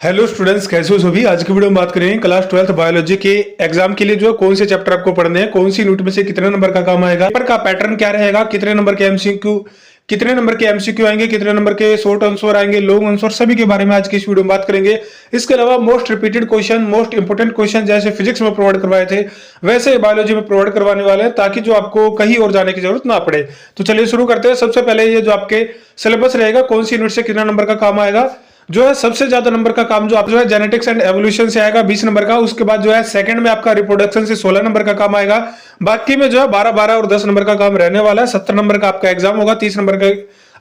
Hello students, कैसे हो सभी। आज की वीडियो में बात करेंगे क्लास 12th बायोलॉजी के एग्जाम के लिए जो है कौन से चैप्टर आपको पढ़ने हैं, कौन सी यूनिट में से कितने नंबर का काम आएगा, पेपर का पैटर्न क्या रहेगा, कितने नंबर के एमसीक्यू आएंगे, कितने नंबर के शॉर्ट आंसर आएंगे, लॉन्ग आंसर, सभी के बारे में आज की इस वीडियो में बात करेंगे। इसके अलावा most repeated question, most important question जैसे फिजिक्स में प्रोवाइड करवाए थे वैसे बायोलॉजी में प्रोवाइड करवाने वाले हैं, ताकि जो आपको कहीं और जाने की जरूरत ना पड़े। तो चलिए शुरू करते हैं। सबसे पहले ये जो आपके सिलेबस रहेगा, कौन सी यूनिट से कितना नंबर का काम आएगा। जो है सबसे ज्यादा नंबर का काम जो आप जो है जेनेटिक्स एंड एवोल्यूशन से आएगा 20 नंबर का। उसके बाद जो है सेकंड में आपका रिप्रोडक्शन से 16 नंबर का काम आएगा। बाकी में जो है 12 और 10 नंबर का काम रहने वाला है। 70 नंबर का आपका एग्जाम होगा, 30 नंबर का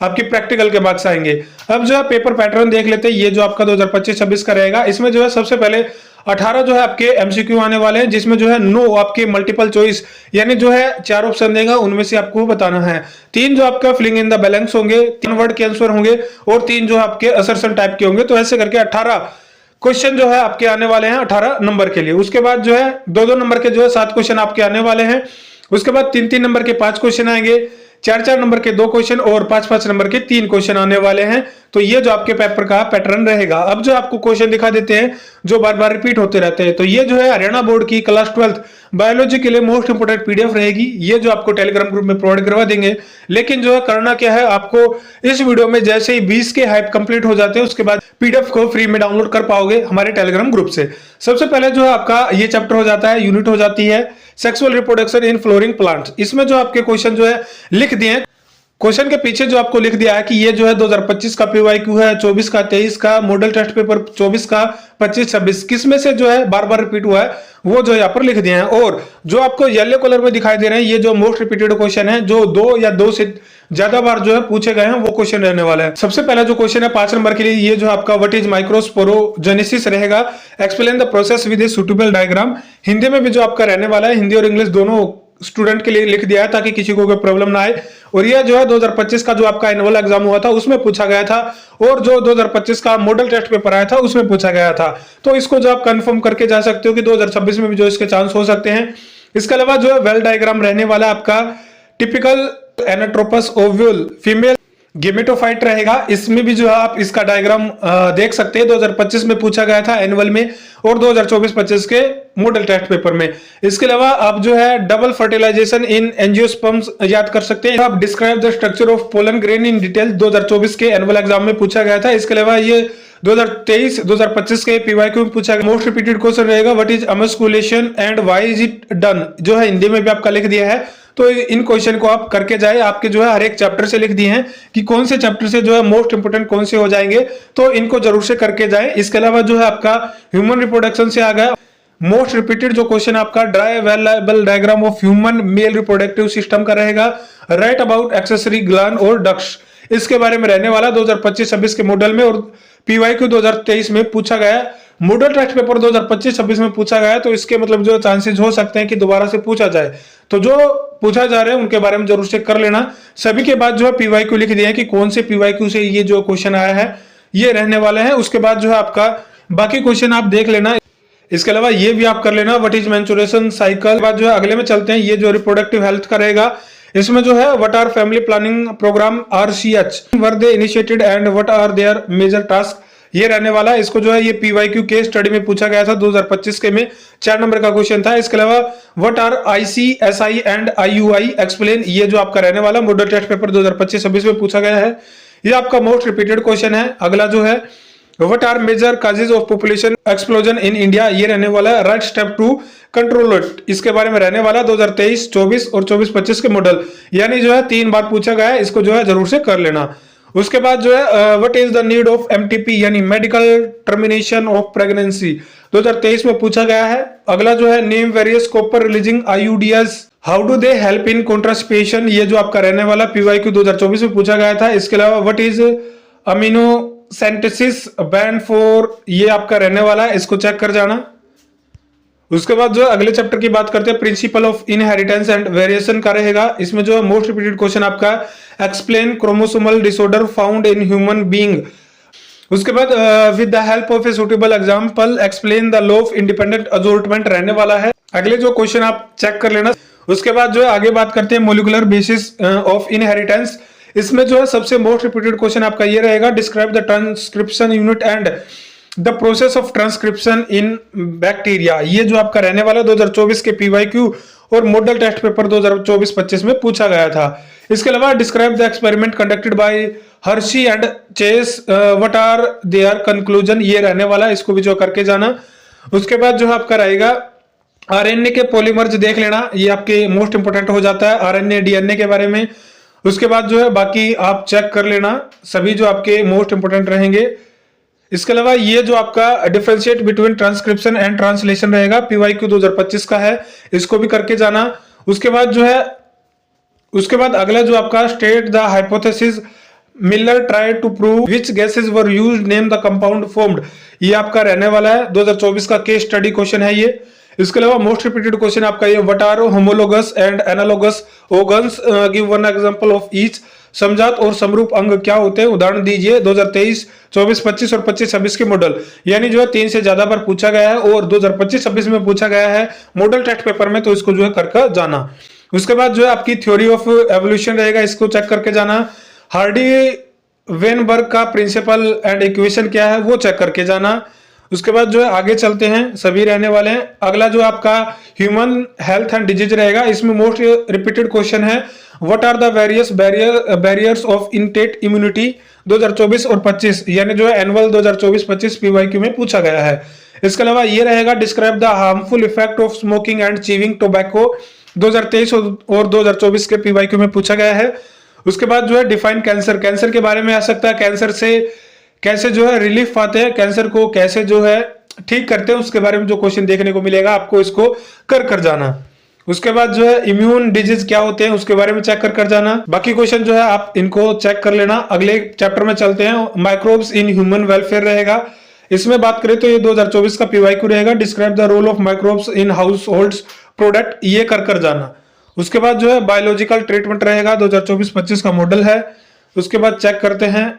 आपकी प्रैक्टिकल के मार्क्स आएंगे। अब जो है पेपर पैटर्न देख लेते हैं। ये जो आपका 2025-26 का रहेगा, इसमें जो है सबसे पहले 18 जो है आपके एमसीक्यू आने वाले हैं, जिसमें जो है 9 आपके मल्टीपल चॉइस, यानी जो है 4 ऑप्शन देगा, उनमें से आपको बताना है। 3 जो आपका फिलिंग इन द बैलेंस होंगे, 3 वर्ड के आंसर होंगे और 3 जो आपके असर्शन टाइप के होंगे। तो ऐसे करके 18 क्वेश्चन जो है आपके आने वाले हैं 18 नंबर के लिए। उसके बाद जो है 2-2 नंबर के जो है 7 क्वेश्चन आपके आने वाले हैं। उसके बाद 3-3 नंबर के 5 क्वेश्चन आएंगे, 4-4 नंबर के 2 क्वेश्चन और 5-5 नंबर के 3 क्वेश्चन आने वाले हैं। तो ये जो आपके पेपर का पैटर्न रहेगा। अब जो आपको क्वेश्चन दिखा देते हैं जो बार बार रिपीट होते रहते हैं। तो ये जो है हरियाणा बोर्ड की क्लास 12th बायोलॉजी के लिए मोस्ट इंपोर्टेंट पीडीएफ रहेगी। ये जो आपको टेलीग्राम ग्रुप में प्रोवाइड करवा देंगे। लेकिन जो है करना क्या है, आपको इस वीडियो में जैसे ही 20 के हाइप कंप्लीट हो जाते हैं उसके बाद पीडीएफ को फ्री में डाउनलोड कर पाओगे हमारे टेलीग्राम ग्रुप से। सबसे पहले जो है आपका ये चैप्टर हो जाता है, यूनिट हो जाती है sexual reproduction in flowering plants. इसमें जो आपके क्वेश्चन जो है लिख दिए हैं, क्वेश्चन के पीछे जो आपको लिख दिया है कि ये जो है 2025 का पीवाईक्यू है, 24 का, 23 का, मॉडल टेस्ट पेपर 24 का, 25-26 किस में से जो है बार बार रिपीट हुआ है वो जो यहाँ पर लिख दिया है। और जो आपको येलो कलर में दिखाई दे रहे हैं ये जो मोस्ट रिपीटेड क्वेश्चन है, जो 2 या 2 से ज्यादा बार जो है पूछे गए हैं वो क्वेश्चन रहने वाला है। सबसे पहला जो क्वेश्चन है 5 नंबर के लिए, ये जो आपका व्हाट इज माइक्रोस्पोरोजेनेसिस रहेगा, explain the process with a suitable diagram. Hindi में भी जो आपका रहने वाला है, हिंदी और इंग्लिश दोनों स्टूडेंट के लिए लिख दिया है ताकि किसी को कोई प्रॉब्लम ना आए। और यह जो है 2025 का जो आपका एनुअल एग्जाम हुआ था उसमें पूछा गया था, और जो 2025 का मॉडल टेस्ट पेपर आया था उसमें पूछा गया था। तो इसको जो आप कंफर्म करके जा सकते हो कि 2026 में भी जो इसके चांस हो सकते हैं। इसके अलावा जो है वेल डायग्राम रहने वाला आपका typical anatropous ovule female gametophyte रहेगा। इसमें भी जो है आप इसका डायग्राम देख सकते हैं। 2025 में पूछा गया था एनुअल में और 2024-25 के मॉडल टेस्ट पेपर में। इसके अलावा आप जो है डबल फर्टिलाइजेशन इन एंजियोस्पर्म्स याद कर सकते हैं। आप describe the structure of pollen grain in detail 2024 के एनुअल एग्जाम में पूछा गया था। इसके अलावा ये 2023-2025 के पीवाईक्यू में पूछा गया। मोस्ट रिपीटेड क्वेश्चन रहेगा what is emasculation and why is it done, जो है हिंदी में भी आपका लिख दिया है। तो इन क्वेश्चन को आप करके जाए, आपके जो है हर एक चैप्टर से लिख दिए हैं कि कौन से चैप्टर से जो है मोस्ट इंपोर्टेंट कौन से हो जाएंगे, तो इनको जरूर से करके जाए। इसके अलावा जो है आपका ह्यूमन रिप्रोडक्शन से आ गया मोस्ट रिपीटेड जो क्वेश्चन आपका draw labelled diagram of human male reproductive system का रहेगा, राइट अबाउट एक्सेसरी ग्लैंड और डक्ट्स, इसके बारे में रहने वाला 2025-26 के मॉडल में। और पीवाईक्यू 2023 में पूछा गया, मॉडल टेस्ट पेपर 2025-26 में पूछा गया, तो इसके मतलब जो चांसेस हो सकते हैं कि दोबारा से पूछा जाए। तो जो पूछा जा रहा है उनके बारे में जरूर से कर लेना। सभी के बाद जो है पीवाईक्यू लिख दिए हैं कि कौन से पीवाईक्यू से ये जो क्वेश्चन आया है ये रहने वाले हैं। उसके बाद जो है आपका बाकी क्वेश्चन आप देख लेना। इसके अलावा ये भी आप कर लेना व्हाट इज मेंस्ट्रुएशन साइकिल। बाद जो है अगले में चलते हैं, ये जो रिप्रोडक्टिव हेल्थ का रहेगा, इसमें जो है what are family planning program RCH, were they initiated and what are their major task, ये रहने वाला है। इसको जो है ये पीवाईक्यू के स्टडी में पूछा गया था 2025 के में, 4 नंबर का क्वेश्चन था। इसके अलावा what are ICSI and IUI explain, ये जो आपका रहने वाला मॉडल टेस्ट पेपर 2025-26 में पूछा गया है। ये आपका मोस्ट रिपीटेड क्वेश्चन है। अगला जो है what are major causes of population explosion in India, ये रहने वाला है right step to control it, इसके बारे में रहने वाला 2023, 24 और 24-25 के मॉडल, यानी जो है 3 बार पूछा गया है। इसको जो है जरूर से कर लेना। उसके बाद जो है what is the need of MTP यानी मेडिकल टर्मिनेशन ऑफ प्रेगनेंसी, 2023 में पूछा गया है। अगला जो है name various copper releasing आईयूडीएस, how do they help in contraception, ये जो आपका रहने वाला पीवाईक्यू 2024 में पूछा गया था। इसके अलावा what is amino centesis band for, ये आपका रहने वाला है, इसको चेक कर जाना। उसके बाद जो अगले चैप्टर की बात करते हैं principle of inheritance and variation का रहेगा। इसमें जो मोस्ट रिपीटेड क्वेश्चन आपका explain chromosomal disorder found in human being. उसके बाद with the help of a suitable example explain the law of independent assortment रहने वाला है। अगले जो क्वेश्चन आप चेक कर लेना। उसके बाद जो है आगे बात करते हैं मोलिकुलर बेसिस ऑफ इनहेरिटेंस। इसमें जो है सबसे मोस्ट रिपीटेड क्वेश्चन आपका ये रहेगा describe the transcription unit and the process of transcription in bacteria, ये जो आपका रहने वाला 2024 के पीवाईक्यू और मॉडल टेस्ट पेपर 2024-25 में पूछा गया था। इसके अलावा describe the experiment conducted by Hershey and Chase, what are their conclusion, ये रहने वाला, इसको भी जो करके जाना। उसके बाद जो आपका रहेगा आरएनए के पॉलीमर्स देख लेना, ये आपके मोस्ट इंपोर्टेंट हो जाता है आरएनए डीएनए के बारे में। उसके बाद जो है बाकी आप चेक कर लेना, सभी जो आपके मोस्ट इंपोर्टेंट रहेंगे। इसके अलावा ये जो आपका differentiate between transcription and translation रहेगा, पीवाईक्यू 2025 का है, इसको भी करके जाना। उसके बाद जो है उसके बाद अगला जो आपका state the hypothesis Miller try to prove which gases were used, name the compound formed, ये आपका रहने वाला है 2024 का केस स्टडी क्वेश्चन है ये। इसके अलावा मोस्ट रिपीटेड क्वेश्चन आपका ये, what are homologous and analogous organs, give one example of each, समजात और समरूप अंग क्या होते हैं, उदाहरण दीजिए। 2023, 24, 25 और 25, 26 के मॉडल, यानी जो है 3 से ज्यादा बार पूछा गया है और 2025-26 में पूछा गया है मॉडल टेस्ट पेपर में, तो इसको जो है करके जाना। उसके बाद जो है आपकी थ्योरी ऑफ एवोल्यूशन रहेगा, इसको चेक करके जाना। हार्डी वेनबर्ग का प्रिंसिपल एंड इक्वेशन क्या है वो चेक करके जाना। उसके बाद जो है आगे चलते हैं, सभी रहने वाले हैं। अगला जो आपका ह्यूमन हेल्थ एंड डिजीज रहेगा, इसमें मोस्ट रिपीटेड क्वेश्चन है, what are the various barriers of innate immunity 2024 और 25, यानी जो है एनुअल 2024-25 पीवाईक्यू में पूछा गया है। इसके अलावा ये रहेगा, describe the harmful effect of smoking and chewing tobacco 2023 और 2024 के पीवाईक्यू में पूछा गया है। उसके बाद जो है डिफाइन कैंसर, कैंसर के बारे में आ सकता है, कैंसर से कैसे जो है रिलीफ पाते हैं, कैंसर को कैसे जो है ठीक करते हैं, उसके बारे में जो क्वेश्चन देखने को मिलेगा, आपको इसको कर जाना। उसके बाद जो है इम्यून डिजीज क्या होते हैं उसके बारे में चेक कर जाना। बाकी क्वेश्चन जो है आप इनको चेक कर लेना। अगले चैप्टर में चलते हैं, माइक्रोब्स इन ह्यूमन वेलफेयर रहेगा, इसमें बात करें तो ये 2024 का पीवाईक्यू रहेगा, describe the role of microbes in household product, ये कर जाना। उसके बाद जो है बायोलॉजिकल ट्रीटमेंट रहेगा, 2024-25 का मॉडल है। उसके बाद चेक करते हैं,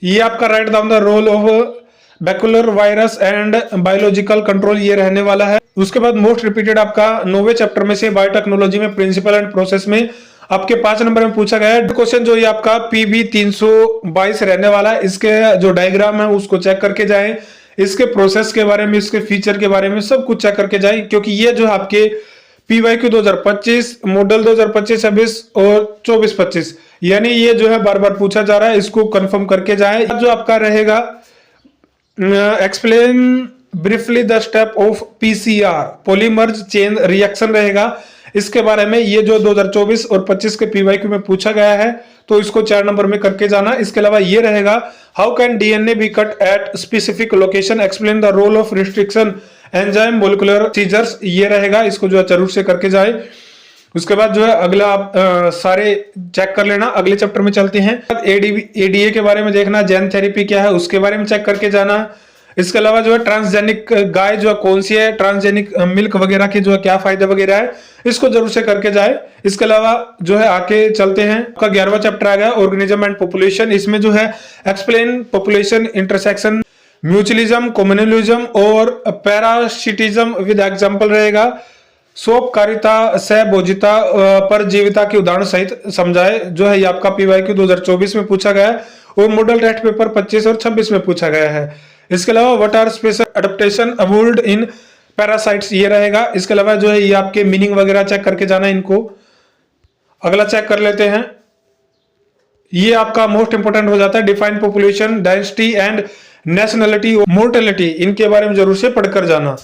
ये आपका write down the role of baculovirus and biological control, ये रहने वाला है। उसके बाद मोस्ट रिपीटेड आपका 9वें चैप्टर में से बायोटेक्नोलॉजी में प्रिंसिपल एंड प्रोसेस में आपके 5 नंबर में पूछा गया है क्वेश्चन, जो ये आपका पीबी 322 रहने वाला है। इसके जो डायग्राम है उसको चेक करके जाएं, इसके प्रोसेस के बारे में, इसके फीचर के बारे में सब कुछ चेक करके जाएं, क्योंकि ये जो आपके पीवाईक्यू 2025, मॉडल 2025-26 और 24-25, यानी ये जो है बार बार पूछा जा रहा है, इसको कंफर्म करके जाए। जो आपका रहेगा explain briefly the step of PCR, polymers chain reaction रहेगा, इसके बारे में ये जो 2024 और 25 के पीवाईक्यू में पूछा गया है, तो इसको 4 नंबर में करके जाना। इसके अलावा ये रहेगा, how can DNA be cut at specific location, explain the role of restriction enzyme molecular scissors, ये रहेगा, इसको जो है जरूर से करके जाए। उसके बाद जो है अगला आप सारे चेक कर लेना। अगले चैप्टर में चलते हैं, एडीए के बारे में देखना, जेन थेरेपी क्या है उसके बारे में चेक करके जाना। इसके अलावा जो है ट्रांसजेनिक गाय जो है कौन सी है, ट्रांसजेनिक मिल्क वगैरह के जो है क्या फायदे वगैरह है, इसको जरूर से करके जाए। इसके अलावा जो है आके चलते हैं, आपका 11वां चैप्टर आ गया ऑर्गेनिज्म एंड पॉपुलेशन, इसमें जो है explain population intersection mutualism communalism और पैरासिटिज्म विद एग्जांपल रहेगा। सोपकारिता सहभोजिता परजीविता के उदाहरण सहित समझाए, जो है ये आपका पीवाईक्यू 2024 में पूछा गया है और मॉडल टेस्ट पेपर 25 और 26 में पूछा गया है। इसके अलावा what are special adaptation avoid in parasites, ये रहेगा। इसके अलावा जो है ये आपके मीनिंग वगैरह चेक करके जाना इनको। अगला चेक कर लेते हैं, ये आपका मोस्ट इंपोर्टेंट हो जाता है, define population density and nationality mortality, इनके बारे में जरूर से पढ़कर जाना।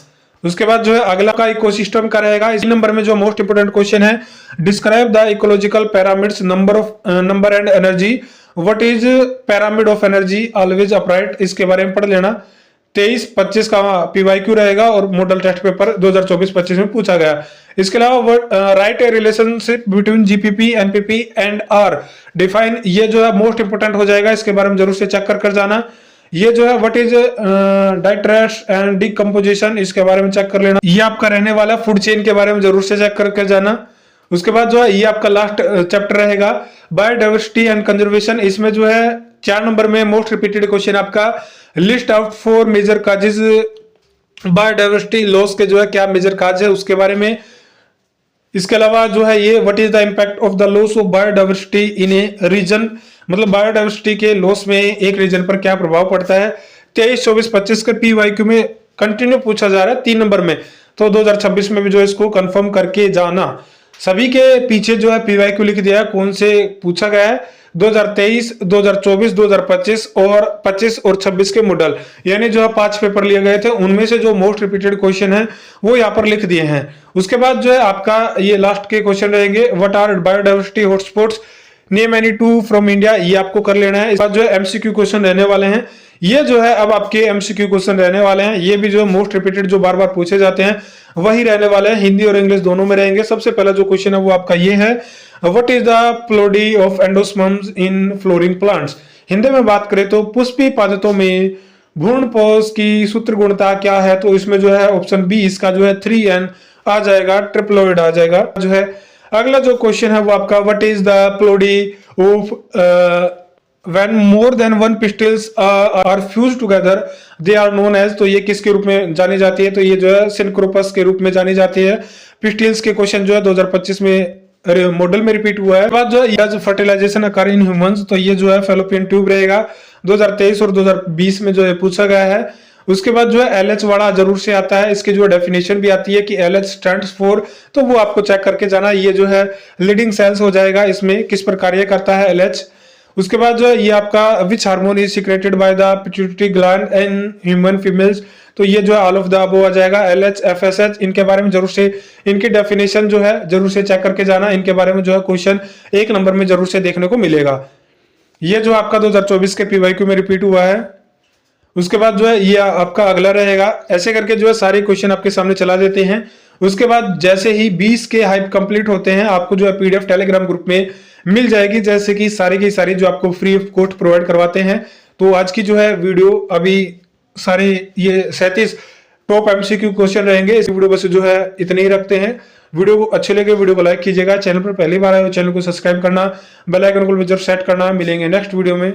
उसके बाद जो है अगला का इकोसिस्टम का रहेगा। इस नंबर में जो मोस्ट इंपोर्टेंट क्वेश्चन है, describe the ecological pyramids number and energy, what is pyramid of energy always upright, इसके बारे में पढ़ लेना। 23-25 का पीवाईक्यू रहेगा और मॉडल टेस्ट पेपर 2024-25 में पूछा गया। इसके अलावा write a relationship between GPP NPP and R define, ये जो है मोस्ट इंपोर्टेंट हो जाएगा, इसके बारे में जरूर से चेक कर जाना। ये जो है व्हाट इज डाइट्रेस एंड डिकम्पोजिशन, इसके बारे में चेक कर लेना। ये आपका रहने वाला फूड चेन के बारे में जरूर से चेक करके जाना। उसके बाद जो है ये आपका लास्ट चैप्टर रहेगा बायोडाइवर्सिटी एंड कंजर्वेशन, इसमें जो है 4 नंबर में मोस्ट रिपीटेड क्वेश्चन आपका list out 4 major causes biodiversity loss के जो है क्या मेजर काज है उसके बारे में। इसके अलावा जो है ये what is the impact of the loss of biodiversity in a region, मतलब बायोडाइवर्सिटी के लॉस में एक रीजन पर क्या प्रभाव पड़ता है। 23, 24, 25 का PYQ में कंटिन्यू पूछा जा रहा है 3 नंबर में, तो 2026 में भी जो इसको कंफर्म करके जाना। सभी के पीछे जो है PYQ लिख दिया है कौन से पूछा गया है, 2023, 2024, 2025 और 25 और 26 के मॉडल, यानी जो है 5 पेपर लिए गए थे, उनमें से जो मोस्ट रिपीटेड क्वेश्चन है वो यहाँ पर लिख दिए हैं। उसके बाद जो है आपका ये लास्ट के क्वेश्चन रहेंगे, what are biodiversity hotspots, name any 2 from India, ये आपको कर लेना है। इस बार जो है MCQ क्वेश्चन रहने वाले हैं, ये जो है अब आपके MCQ क्वेश्चन रहने वाले हैं, ये भी जो है मोस्ट रिपीटेड जो बार बार पूछे जाते हैं वही रहने वाले हैं, हिंदी और इंग्लिश दोनों में रहेंगे। सबसे पहला जो क्वेश्चन है वो आपका ये है, what is the ploidy of endosperms in flowering plants. Hindi में बात करें तो पुष्पी पादपों में भ्रूणपोष की सूत्र गुणता क्या है, तो इसमें जो है ऑप्शन बी इसका जो है 3N आ जाएगा, ट्रिप्लोइड आ जाएगा जो है। अगला जो क्वेश्चन है वो आपका, what is the ploidy of when more than one pistils are fused together they are known as, तो ये किसके रूप में जानी जाती है, तो ये जो है सिनक्रोपस के रूप में जानी जाती है। पिस्टिल्स के क्वेश्चन जो है 2025 में मॉडल में रिपीट हुआ है। बाद जो है फर्टिलाइजेशन अकर इन ह्यूमंस, तो ये जो है फेलोपियन ट्यूब रहेगा, 2023 और 2020 में जो है पूछा गया है। उसके बाद जो है LH वाला जरूर से आता है, इसकी जो डेफिनेशन भी आती है कि LH स्टैंड्स फॉर, तो वो आपको चेक करके जाना। ये जो है लीडिंग सेल्स हो जाएगा, इसमें किस प्रकार ये करता है LH। उसके बाद जो है ये आपका which hormone is secreted by the pituitary gland in human females, तो ये जो है ऑल ऑफ द अबव आ जाएगा। LH FSH इनके बारे में जरूर से, इनकी डेफिनेशन जो है जरूर से चेक करके जाना, इनके बारे में जो है क्वेश्चन 1 नंबर में जरूर से देखने को मिलेगा। ये जो आपका 2024 के PYQ में रिपीट हुआ है। उसके बाद जो है ये आपका अगला रहेगा, ऐसे करके जो है सारे क्वेश्चन आपके सामने चला देते हैं। उसके बाद जैसे ही 20 के हाइप कंप्लीट होते हैं, आपको जो है PDF टेलीग्राम ग्रुप में मिल जाएगी, जैसे कि सारी की सारी जो आपको फ्री ऑफ कॉस्ट प्रोवाइड करवाते हैं। तो आज की जो है वीडियो अभी सारे ये 37 टॉप MCQ क्वेश्चन रहेंगे। इस वीडियो बस जो है इतने ही रखते हैं। वीडियो को अच्छे लगे वीडियो को लाइक कीजिएगा, चैनल पर पहली बार आए हो चैनल को सब्सक्राइब करना, बेल आइकन को जरूर सेट करना। मिलेंगे नेक्स्ट वीडियो में।